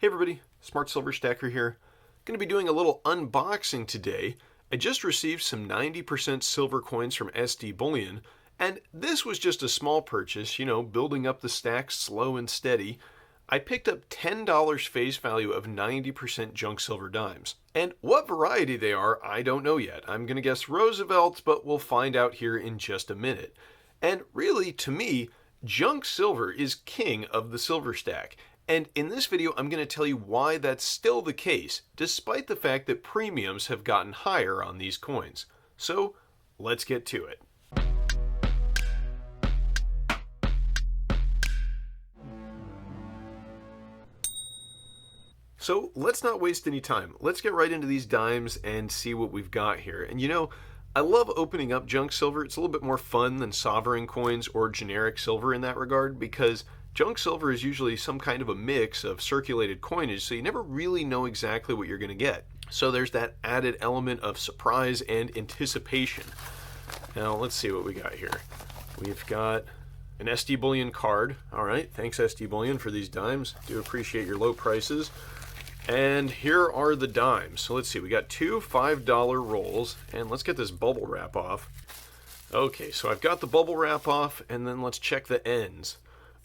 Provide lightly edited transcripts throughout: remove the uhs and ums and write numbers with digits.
Hey everybody, Smart Silver Stacker here. Going to be doing a little unboxing today. I just received some 90% silver coins from SD Bullion, and this was just a small purchase, building up the stack slow and steady. I picked up $10 face value of 90% junk silver dimes. And what variety they are, I don't know yet. I'm going to guess Roosevelt, but we'll find out here in just a minute. And really, to me, junk silver is king of the silver stack. And in this video, I'm going to tell you why that's still the case, despite the fact that premiums have gotten higher on these coins. So, let's get to it. So, let's not waste any time. Let's get right into these dimes and see what we've got here. And I love opening up junk silver. It's a little bit more fun than sovereign coins or generic silver in that regard, because junk silver is usually some kind of a mix of circulated coinage, so you never really know exactly what you're going to get. So there's that added element of surprise and anticipation. Now let's see what we got here. We've got an SD Bullion card. All right, thanks SD Bullion for these dimes. Do appreciate your low prices. And here are the dimes. So let's see, we got two $5 rolls, and let's get this bubble wrap off. Okay, so I've got the bubble wrap off, and then let's check the ends.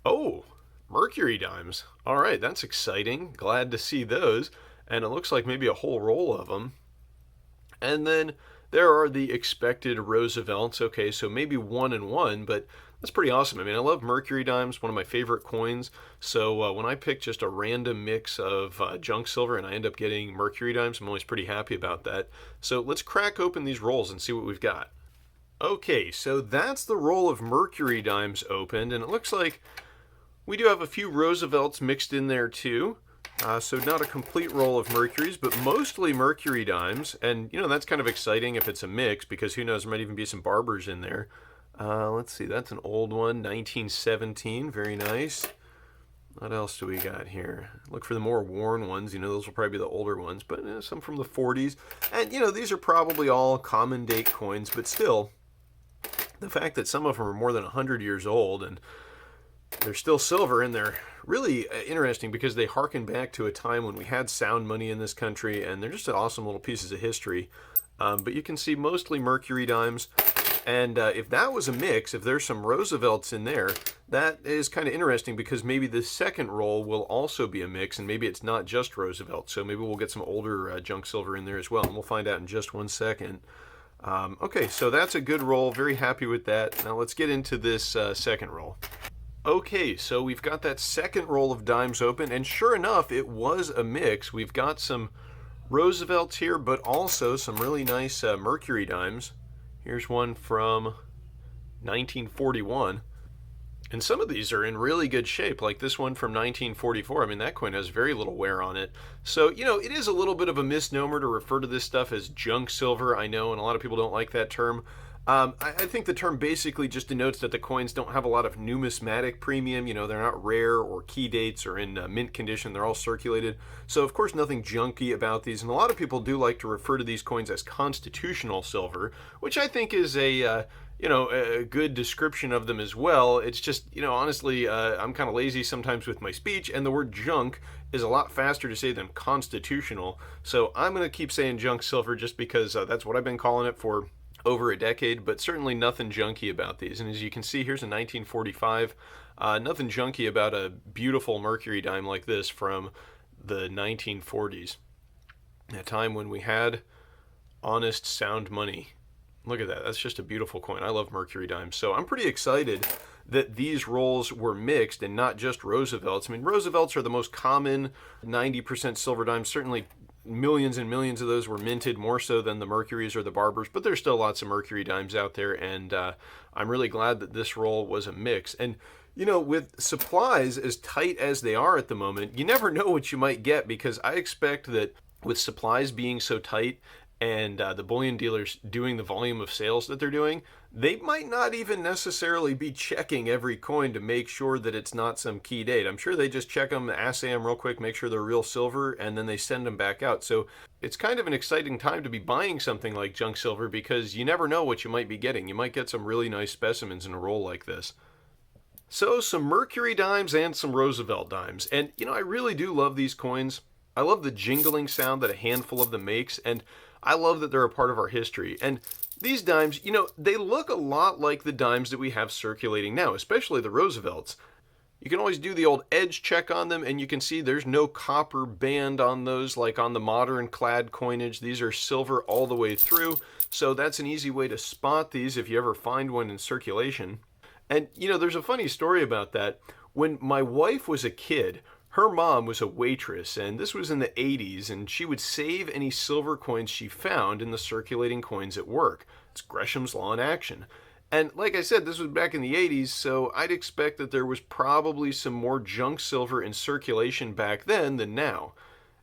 Oh, Mercury dimes. All right, that's exciting. Glad to see those. And it looks like maybe a whole roll of them. And then there are the expected Roosevelts. Okay, so maybe 1 and 1, but that's pretty awesome. I mean, I love Mercury dimes, one of my favorite coins. So when I pick just a random mix of junk silver and I end up getting Mercury dimes, I'm always pretty happy about that. So let's crack open these rolls and see what we've got. Okay, so that's the roll of Mercury dimes opened, and it looks like we do have a few Roosevelts mixed in there too. So not a complete roll of Mercuries, but mostly Mercury dimes. And, that's kind of exciting if it's a mix, because who knows, there might even be some Barbers in there. Let's see, that's an old one, 1917, very nice. What else do we got here? Look for the more worn ones, those will probably be the older ones, but some from the 40s. And, these are probably all common date coins, but still, the fact that some of them are more than 100 years old and they're still silver, and they're really interesting because they harken back to a time when we had sound money in this country, and they're just awesome little pieces of history. But you can see mostly Mercury dimes, and if that was a mix, if there's some Roosevelts in there, that is kind of interesting, because maybe the second roll will also be a mix, and maybe it's not just Roosevelt, so maybe we'll get some older junk silver in there as well, and we'll find out in just one second. Okay, so that's a good roll, very happy with that. Now let's get into this second roll. Okay, so we've got that second roll of dimes open, and sure enough, it was a mix. We've got some Roosevelts here, but also some really nice Mercury dimes. Here's one from 1941. And some of these are in really good shape, like this one from 1944. I mean, that coin has very little wear on it. So, it is a little bit of a misnomer to refer to this stuff as junk silver, I know, and a lot of people don't like that term. I think the term basically just denotes that the coins don't have a lot of numismatic premium. They're not rare or key dates or in mint condition. They're all circulated. So, of course, nothing junky about these. And a lot of people do like to refer to these coins as constitutional silver, which I think is a good description of them as well. It's just, honestly, I'm kind of lazy sometimes with my speech, and the word junk is a lot faster to say than constitutional. So I'm going to keep saying junk silver just because that's what I've been calling it for over a decade, but certainly nothing junky about these. And as you can see, here's a 1945. Nothing junky about a beautiful Mercury dime like this from the 1940s, a time when we had honest, sound money. Look at that. That's just a beautiful coin. I love Mercury dimes. So I'm pretty excited that these rolls were mixed and not just Roosevelts. I mean, Roosevelts are the most common 90% silver dimes. Certainly millions and millions of those were minted, more so than the Mercuries or the Barbers, but there's still lots of Mercury dimes out there, and I'm really glad that this roll was a mix. And with supplies as tight as they are at the moment, you never know what you might get, because I expect that with supplies being so tight and the bullion dealers doing the volume of sales that they're doing, they might not even necessarily be checking every coin to make sure that it's not some key date. I'm sure they just check them, assay them real quick, make sure they're real silver, and then they send them back out. So it's kind of an exciting time to be buying something like junk silver, because you never know what you might be getting. You might get some really nice specimens in a roll like this. So, some Mercury dimes and some Roosevelt dimes. And, I really do love these coins. I love the jingling sound that a handful of them makes, and I love that they're a part of our history. And these dimes, they look a lot like the dimes that we have circulating now, especially the Roosevelts. You can always do the old edge check on them, and you can see there's no copper band on those like on the modern clad coinage. These are silver all the way through, so that's an easy way to spot these if you ever find one in circulation. And, there's a funny story about that. When my wife was a kid, her mom was a waitress, and this was in the 80s, and she would save any silver coins she found in the circulating coins at work. It's Gresham's Law in action. And like I said, this was back in the 80s, so I'd expect that there was probably some more junk silver in circulation back then than now.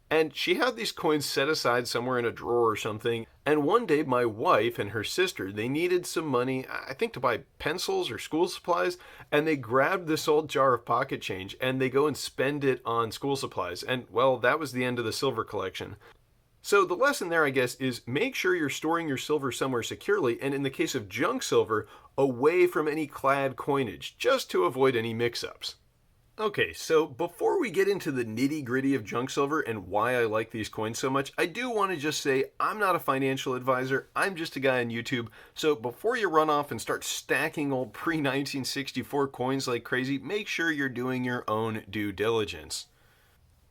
And she had these coins set aside somewhere in a drawer or something. And one day, my wife and her sister, they needed some money, I think to buy pencils or school supplies. And they grabbed this old jar of pocket change and they go and spend it on school supplies. And well, that was the end of the silver collection. So the lesson there, I guess, is make sure you're storing your silver somewhere securely. And in the case of junk silver, away from any clad coinage, just to avoid any mix-ups. Okay, so before we get into the nitty-gritty of junk silver and why I like these coins so much, I do want to just say I'm not a financial advisor, I'm just a guy on YouTube, so before you run off and start stacking old pre-1964 coins like crazy, make sure you're doing your own due diligence.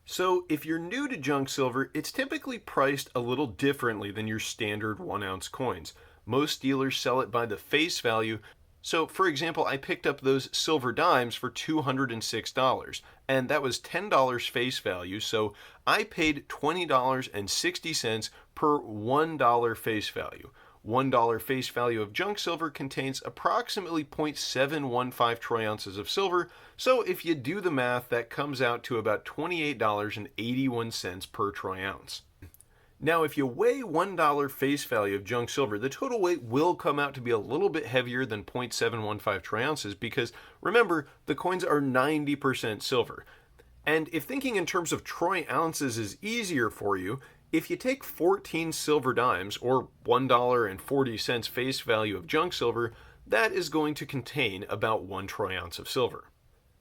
So if you're new to junk silver, it's typically priced a little differently than your standard 1-ounce coins. Most dealers sell it by the face value. So, for example, I picked up those silver dimes for $206, and that was $10 face value, so I paid $20.60 per $1 face value. $1 face value of junk silver contains approximately 0.715 troy ounces of silver, so if you do the math, that comes out to about $28.81 per troy ounce. Now, if you weigh $1 face value of junk silver, the total weight will come out to be a little bit heavier than 0.715 troy ounces because, remember, the coins are 90% silver. And if thinking in terms of troy ounces is easier for you, if you take 14 silver dimes, or $1.40 face value of junk silver, that is going to contain about 1 troy ounce of silver.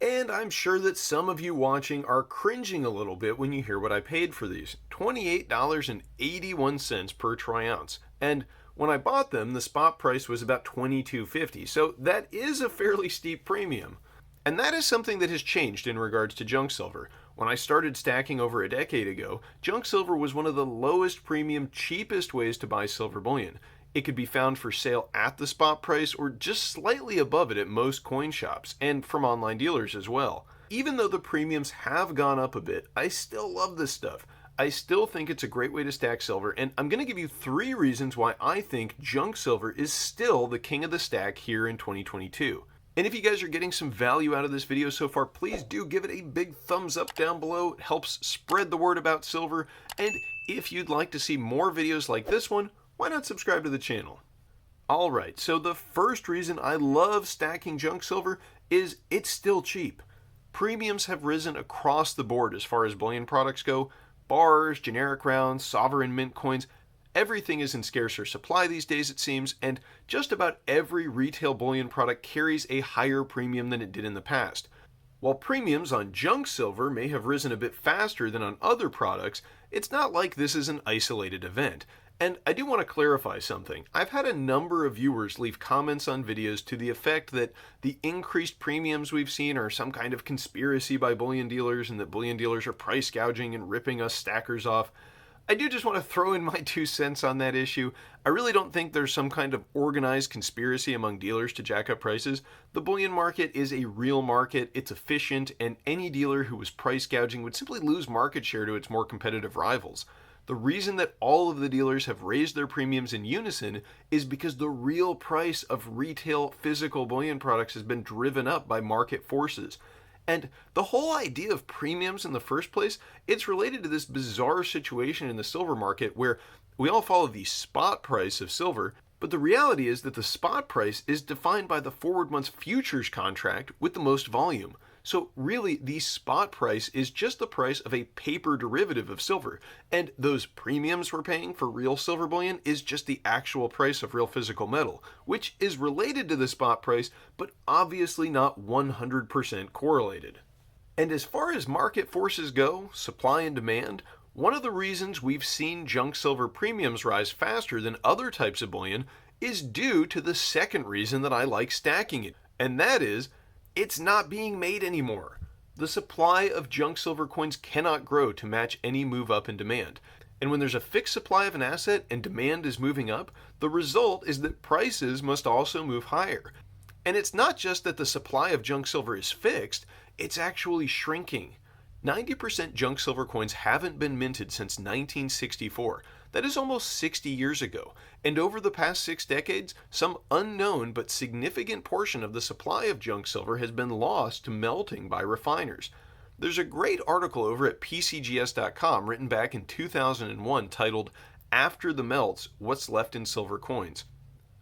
And I'm sure that some of you watching are cringing a little bit when you hear what I paid for these. $28.81 per troy ounce. And when I bought them, the spot price was about $22.50, so that is a fairly steep premium. And that is something that has changed in regards to junk silver. When I started stacking over a decade ago, junk silver was one of the lowest premium, cheapest ways to buy silver bullion. It could be found for sale at the spot price or just slightly above it at most coin shops, and from online dealers as well. Even though the premiums have gone up a bit, I still love this stuff. I still think it's a great way to stack silver, and I'm going to give you 3 reasons why I think junk silver is still the king of the stack here in 2022. And if you guys are getting some value out of this video so far, please do give it a big thumbs up down below. It helps spread the word about silver. And if you'd like to see more videos like this one, why not subscribe to the channel? Alright, so the first reason I love stacking junk silver is it's still cheap. Premiums have risen across the board as far as bullion products go. Bars, generic rounds, sovereign mint coins, everything is in scarcer supply these days it seems, and just about every retail bullion product carries a higher premium than it did in the past. While premiums on junk silver may have risen a bit faster than on other products, it's not like this is an isolated event. And I do want to clarify something. I've had a number of viewers leave comments on videos to the effect that the increased premiums we've seen are some kind of conspiracy by bullion dealers and that bullion dealers are price gouging and ripping us stackers off. I do just want to throw in my 2 cents on that issue. I really don't think there's some kind of organized conspiracy among dealers to jack up prices. The bullion market is a real market, it's efficient, and any dealer who was price gouging would simply lose market share to its more competitive rivals. The reason that all of the dealers have raised their premiums in unison is because the real price of retail physical bullion products has been driven up by market forces. And the whole idea of premiums in the first place, it's related to this bizarre situation in the silver market where we all follow the spot price of silver, but the reality is that the spot price is defined by the forward month's futures contract with the most volume. So really, the spot price is just the price of a paper derivative of silver, and those premiums we're paying for real silver bullion is just the actual price of real physical metal, which is related to the spot price, but obviously not 100% correlated. And as far as market forces go, supply and demand, one of the reasons we've seen junk silver premiums rise faster than other types of bullion is due to the second reason that I like stacking it, and that is, it's not being made anymore. The supply of junk silver coins cannot grow to match any move up in demand. And when there's a fixed supply of an asset and demand is moving up, the result is that prices must also move higher. And it's not just that the supply of junk silver is fixed, it's actually shrinking. 90% junk silver coins haven't been minted since 1964. That is almost 60 years ago. And over the past 6 decades, some unknown but significant portion of the supply of junk silver has been lost to melting by refiners. There's a great article over at PCGS.com written back in 2001 titled, "After the Melts, What's Left in Silver Coins."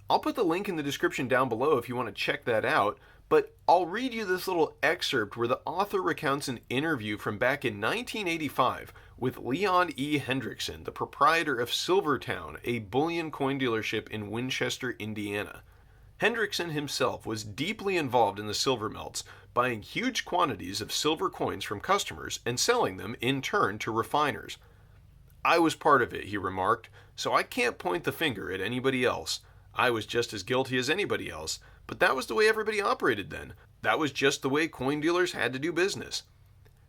I'll put the link in the description down below if you want to check that out, but I'll read you this little excerpt where the author recounts an interview from back in 1985 with Leon E. Hendrickson, the proprietor of Silvertown, a bullion coin dealership in Winchester, Indiana. Hendrickson himself was deeply involved in the silver melts, buying huge quantities of silver coins from customers and selling them in turn to refiners. "I was part of it," he remarked, "so I can't point the finger at anybody else. I was just as guilty as anybody else, but that was the way everybody operated then. That was just the way coin dealers had to do business."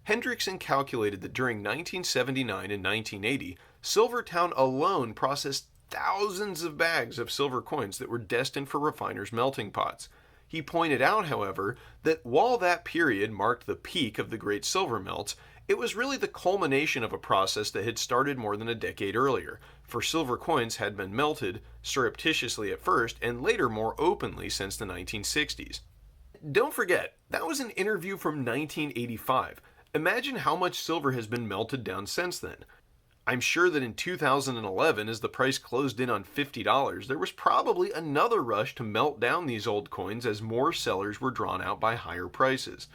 Hendrickson calculated that during 1979 and 1980, Silvertown alone processed thousands of bags of silver coins that were destined for refiners' melting pots. He pointed out, however, that while that period marked the peak of the great silver melts, it was really the culmination of a process that had started more than a decade earlier, for silver coins had been melted, surreptitiously at first, and later more openly since the 1960s. Don't forget, that was an interview from 1985. Imagine how much silver has been melted down since then. I'm sure that in 2011, as the price closed in on $50, there was probably another rush to melt down these old coins as more sellers were drawn out by higher prices.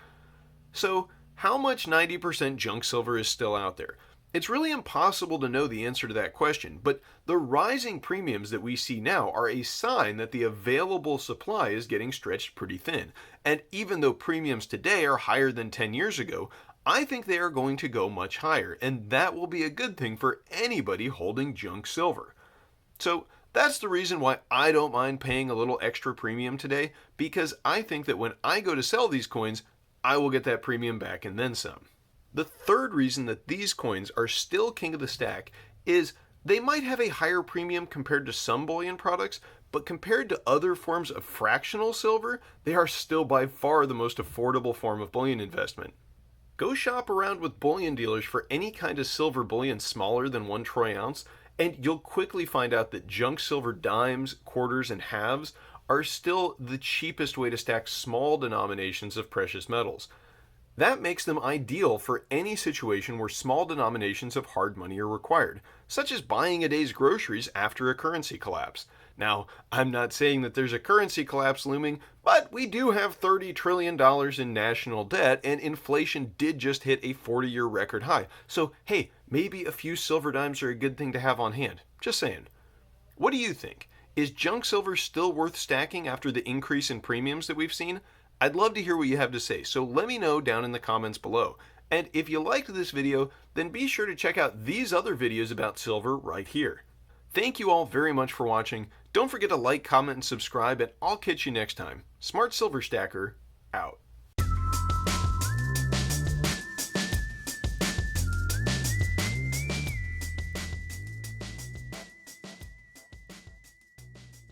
So, how much 90% junk silver is still out there? It's really impossible to know the answer to that question, but the rising premiums that we see now are a sign that the available supply is getting stretched pretty thin. And even though premiums today are higher than 10 years ago, I think they are going to go much higher, and that will be a good thing for anybody holding junk silver. So that's the reason why I don't mind paying a little extra premium today, because I think that when I go to sell these coins, I will get that premium back and then some. The third reason that these coins are still king of the stack is they might have a higher premium compared to some bullion products, but compared to other forms of fractional silver, they are still by far the most affordable form of bullion investment. Go shop around with bullion dealers for any kind of silver bullion smaller than 1 troy ounce, and you'll quickly find out that junk silver dimes, quarters, and halves are still the cheapest way to stack small denominations of precious metals. That makes them ideal for any situation where small denominations of hard money are required, such as buying a day's groceries after a currency collapse. Now, I'm not saying that there's a currency collapse looming, but we do have $30 trillion in national debt, and inflation did just hit a 40-year record high. So, hey, maybe a few silver dimes are a good thing to have on hand. Just saying. What do you think? Is junk silver still worth stacking after the increase in premiums that we've seen? I'd love to hear what you have to say, so let me know down in the comments below. And if you liked this video, then be sure to check out these other videos about silver right here. Thank you all very much for watching. Don't forget to like, comment, and subscribe, and I'll catch you next time. Smart Silver Stacker, out.